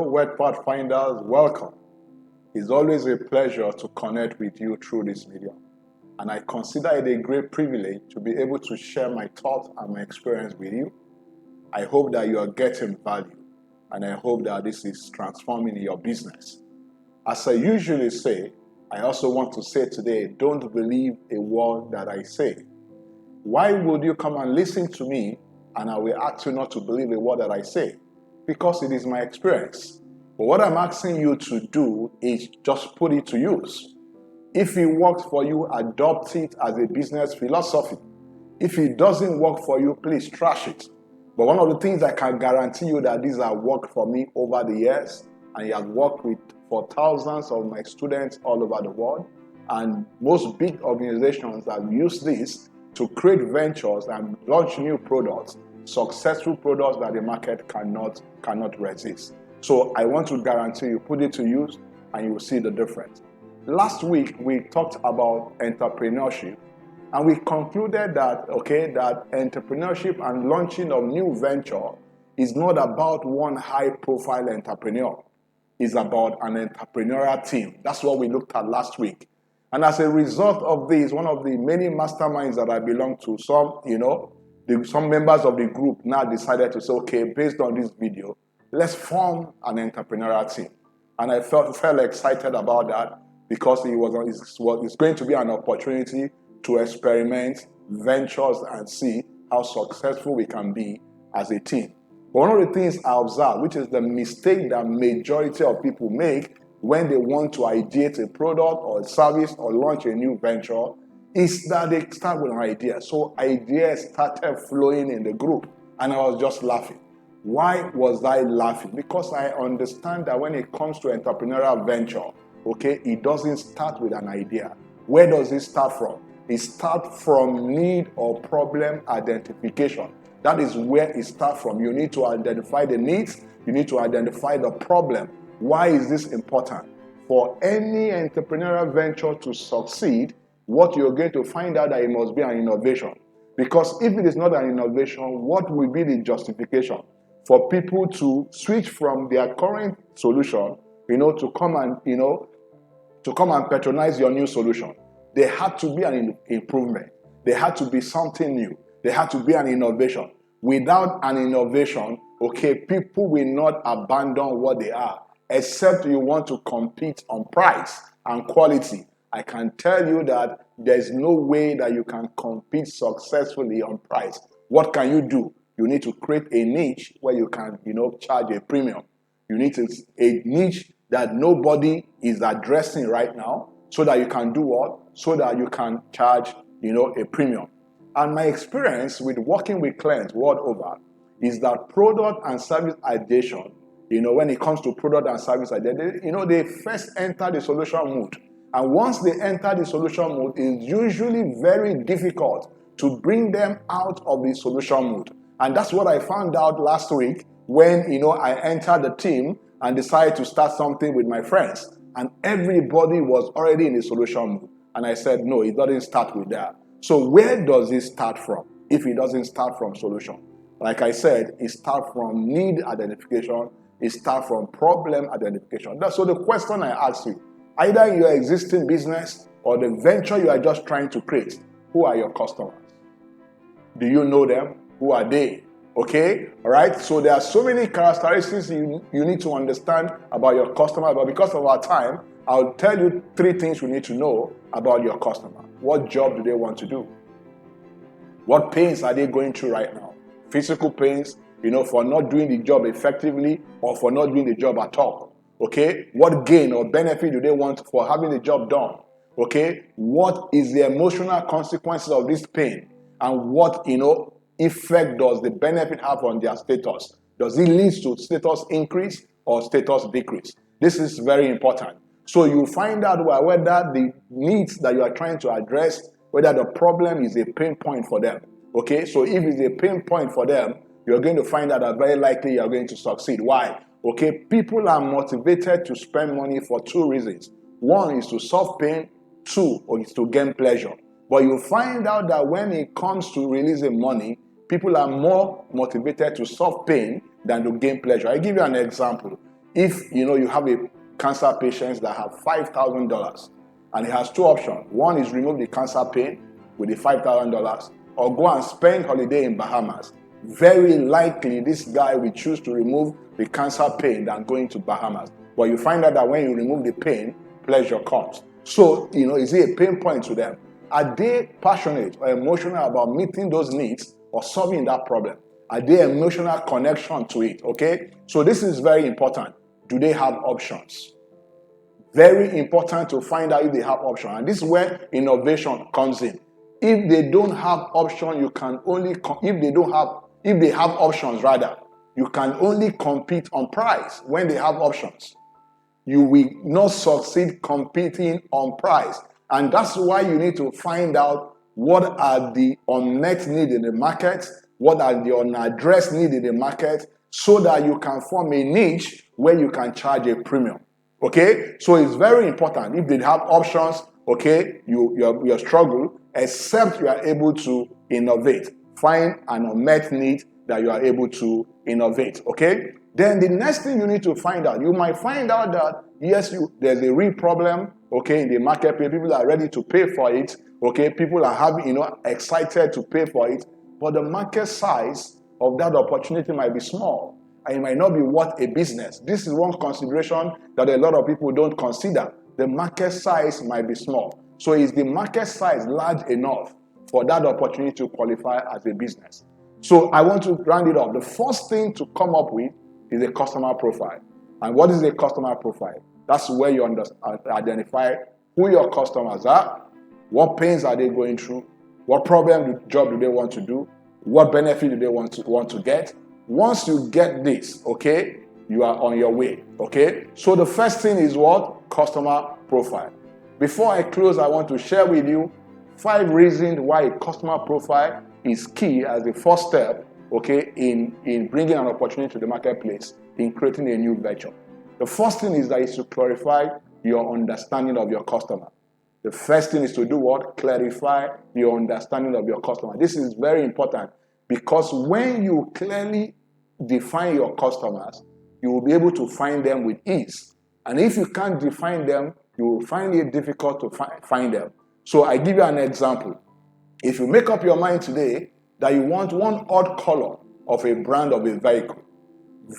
Word Pathfinders, welcome. It's always a pleasure to connect with you through this medium. And I consider it a great privilege to be able to share my thoughts and my experience with you. I hope that you are getting value, and I hope that this is transforming your business. As I usually say, I also want to say today, don't believe a word that I say. Why would you come and listen to me and I will ask you not to believe a word that I say? Because it is my experience. But what I'm asking you to do is just put it to use. If it works for you, adopt it as a business philosophy. If it doesn't work for you, please trash it. But one of the things I can guarantee you that these have worked for me over the years, and it has worked for thousands of my students all over the world, and most big organizations have used this to create ventures and launch new products, successful products that the market cannot resist. So I want to guarantee you, put it to use and you will see the difference. Last week, we talked about entrepreneurship, and we concluded that, that entrepreneurship and launching of new venture is not about one high-profile entrepreneur. It's about an entrepreneurial team. That's what we looked at last week. And as a result of this, one of the many masterminds that I belong to, some members of the group now decided to say, okay, based on this video, let's form an entrepreneurial team. And I felt excited about that because it's going to be an opportunity to experiment ventures and see how successful we can be as a team. But one of the things I observed, which is the mistake that majority of people make when they want to ideate a product or a service or launch a new venture, is that they start with an idea. So ideas started flowing in the group, and I was just laughing. Why was I laughing? Because I understand that when it comes to entrepreneurial venture, it doesn't start with an idea. Where does it start from? It starts from need or problem identification. That is where it starts from. You need to identify the needs. You need to identify the problem. Why is this important? For any entrepreneurial venture to succeed, what you're going to find out that it must be an innovation. Because if it is not an innovation, what will be the justification for people to switch from their current solution, to come and patronize your new solution? There had to be an improvement. There had to be something new. There had to be an innovation. Without an innovation, people will not abandon what they are, except you want to compete on price and quality. I can tell you that there's no way that you can compete successfully on price. What can you do? You need to create a niche where you can, charge a premium. You need a niche that nobody is addressing right now, so that you can do what? So that you can charge, a premium. And my experience with working with clients world over is that product and service ideation, when it comes to product and service ideation, they first enter the solution mode. And once they enter the solution mode, it's usually very difficult to bring them out of the solution mode. And that's what I found out last week when, I entered the team and decided to start something with my friends. And everybody was already in the solution mode. And I said, no, it doesn't start with that. So where does it start from if it doesn't start from solution? Like I said, it starts from need identification. It starts from problem identification. So the question I ask you, either in your existing business or the venture you are just trying to create, who are your customers? Do you know them? Who are they? All right? So there are so many characteristics you need to understand about your customer, but because of our time, I'll tell you 3 things you need to know about your customer. What job do they want to do? What pains are they going through right now? Physical pains, for not doing the job effectively or for not doing the job at all. What gain or benefit do they want for having the job done? What is the emotional consequences of this pain? And what, effect does the benefit have on their status? Does it lead to status increase or status decrease? This is very important. So you find out whether the needs that you are trying to address, whether the problem is a pain point for them. So if it's a pain point for them, you're going to find out that very likely you're going to succeed. Why? People are motivated to spend money for 2 reasons. One is to solve pain. 2 is to gain pleasure. But you find out that when it comes to releasing money, people are more motivated to solve pain than to gain pleasure. I give you an example. if you have a cancer patient that have $5,000, and he has two options. One is remove the cancer pain with the $5,000, or go and spend holiday in Bahamas. Very likely this guy will choose to remove the cancer pain than going to Bahamas. But you find out that when you remove the pain, pleasure comes. So, is it a pain point to them? Are they passionate or emotional about meeting those needs or solving that problem? Are they emotional connection to it? Okay? So this is very important. Do they have options? Very important to find out if they have options. And this is where innovation comes in. If they don't have options, you can only if they have options rather, you can only compete on price when they have options. You will not succeed competing on price. And that's why you need to find out what are the unmet needs in the market, what are the unaddressed needs in the market, so that you can form a niche where you can charge a premium. Okay? So it's very important. If they have options, okay, you struggle, except you are able to innovate. Find an unmet need that you are able to innovate. Okay? Then the next thing you need to find out, you might find out that yes, there's a real problem, okay, in the marketplace. People are ready to pay for it. Okay, people are excited to pay for it, but the market size of that opportunity might be small, and it might not be worth a business. This is one consideration that a lot of people don't consider. The market size might be small. So is the market size large enough for that opportunity to qualify as a business? So I want to round it up. The first thing to come up with is a customer profile. And what is a customer profile? That's where you identify who your customers are, what pains are they going through, what job do they want to do, what benefit do they want to get. Once you get this, okay, you are on your way, okay? So the first thing is what? Customer profile. Before I close, I want to share with you 5 reasons why a customer profile is key as the first step, okay, in bringing an opportunity to the marketplace, in creating a new venture. The first thing is to clarify your understanding of your customer. The first thing is to do what? Clarify your understanding of your customer. This is very important because when you clearly define your customers, you will be able to find them with ease. And if you can't define them, you will find it difficult to find them. So I give you an example. If you make up your mind today that you want one odd color of a brand of a vehicle,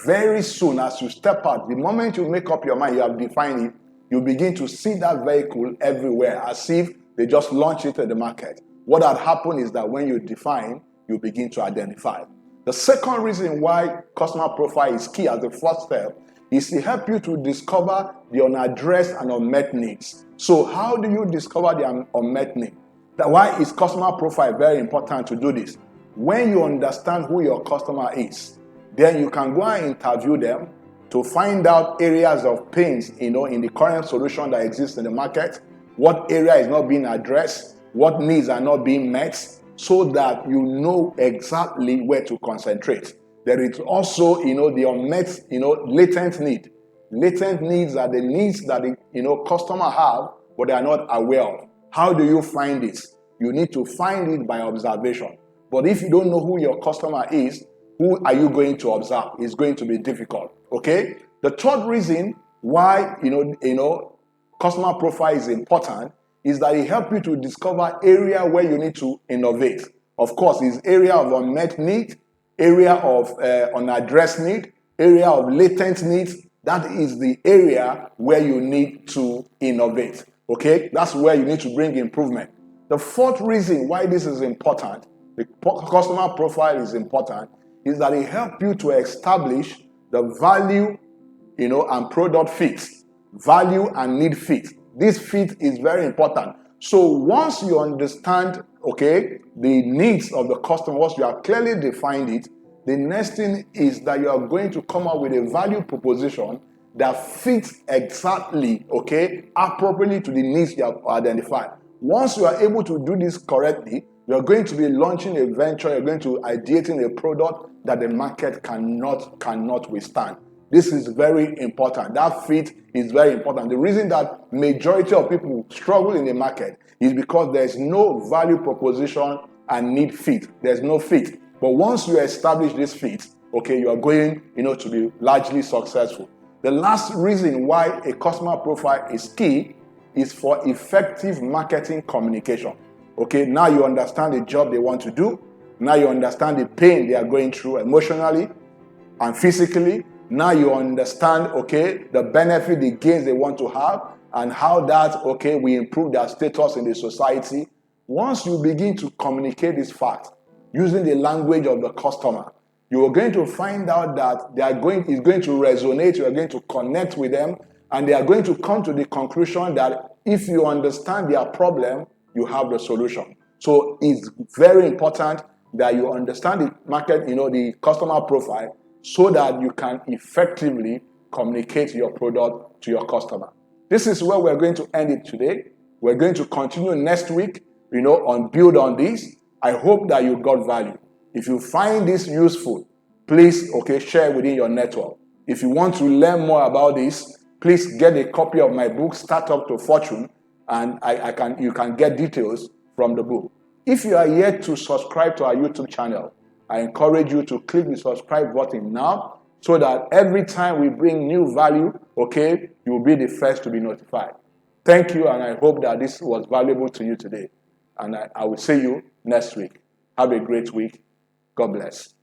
very soon as you step out, the moment you make up your mind, you have defined it, you begin to see that vehicle everywhere as if they just launched it at the market. What had happened is that when you define, you begin to identify. The second reason why customer profile is key as the first step is to help you to discover the unaddressed and unmet needs. So how do you discover the unmet need? Why is customer profile very important to do this? When you understand who your customer is, then you can go and interview them to find out areas of pains, in the current solution that exists in the market, what area is not being addressed, what needs are not being met, so that you know exactly where to concentrate. There is also, the unmet, latent need. Latent needs are the needs that the, customer have, but they are not aware of. How do you find this? You need to find it by observation. But if you don't know who your customer is, who are you going to observe? It's going to be difficult. Okay? The third reason why customer profile is important is that it helps you to discover area where you need to innovate. Of course, it's area of unmet need, area of unaddressed need, area of latent needs. That is the area where you need to innovate. Okay? That's where you need to bring improvement. The fourth reason why this is important, the customer profile is important, is that it helps you to establish the value, and product fit, value and need fit. This fit is very important. So once you understand, okay, the needs of the customer, once you have clearly defined it, the next thing is that you are going to come up with a value proposition that fits exactly, okay, appropriately to the needs you have identified. Once you are able to do this correctly, you're going to be launching a venture, you're going to ideating a product that the market cannot withstand. This is very important. That fit is very important. The reason that majority of people struggle in the market is because there's no value proposition and need fit. There's no fit. But once you establish this fit, okay, you are going, to be largely successful. The last reason why a customer profile is key is for effective marketing communication. Okay, now you understand the job they want to do. Now you understand the pain they are going through emotionally and physically. Now you understand, okay, the benefit, the gains they want to have, and how that, okay, will improve their status in the society. Once you begin to communicate this fact using the language of the customer, you are going to find out that it's going to resonate, you are going to connect with them, and they are going to come to the conclusion that if you understand their problem, you have the solution. So it's very important that you understand the market, the customer profile, so that you can effectively communicate your product to your customer. This is where we're going to end it today. We're going to continue next week, on build on this. I hope that you got value. If you find this useful, please, share within your network. If you want to learn more about this, please get a copy of my book, Startup to Fortune, and you can get details from the book. If you are yet to subscribe to our YouTube channel, I encourage you to click the subscribe button now so that every time we bring new value, you will be the first to be notified. Thank you, and I hope that this was valuable to you today. And I will see you next week. Have a great week. God bless.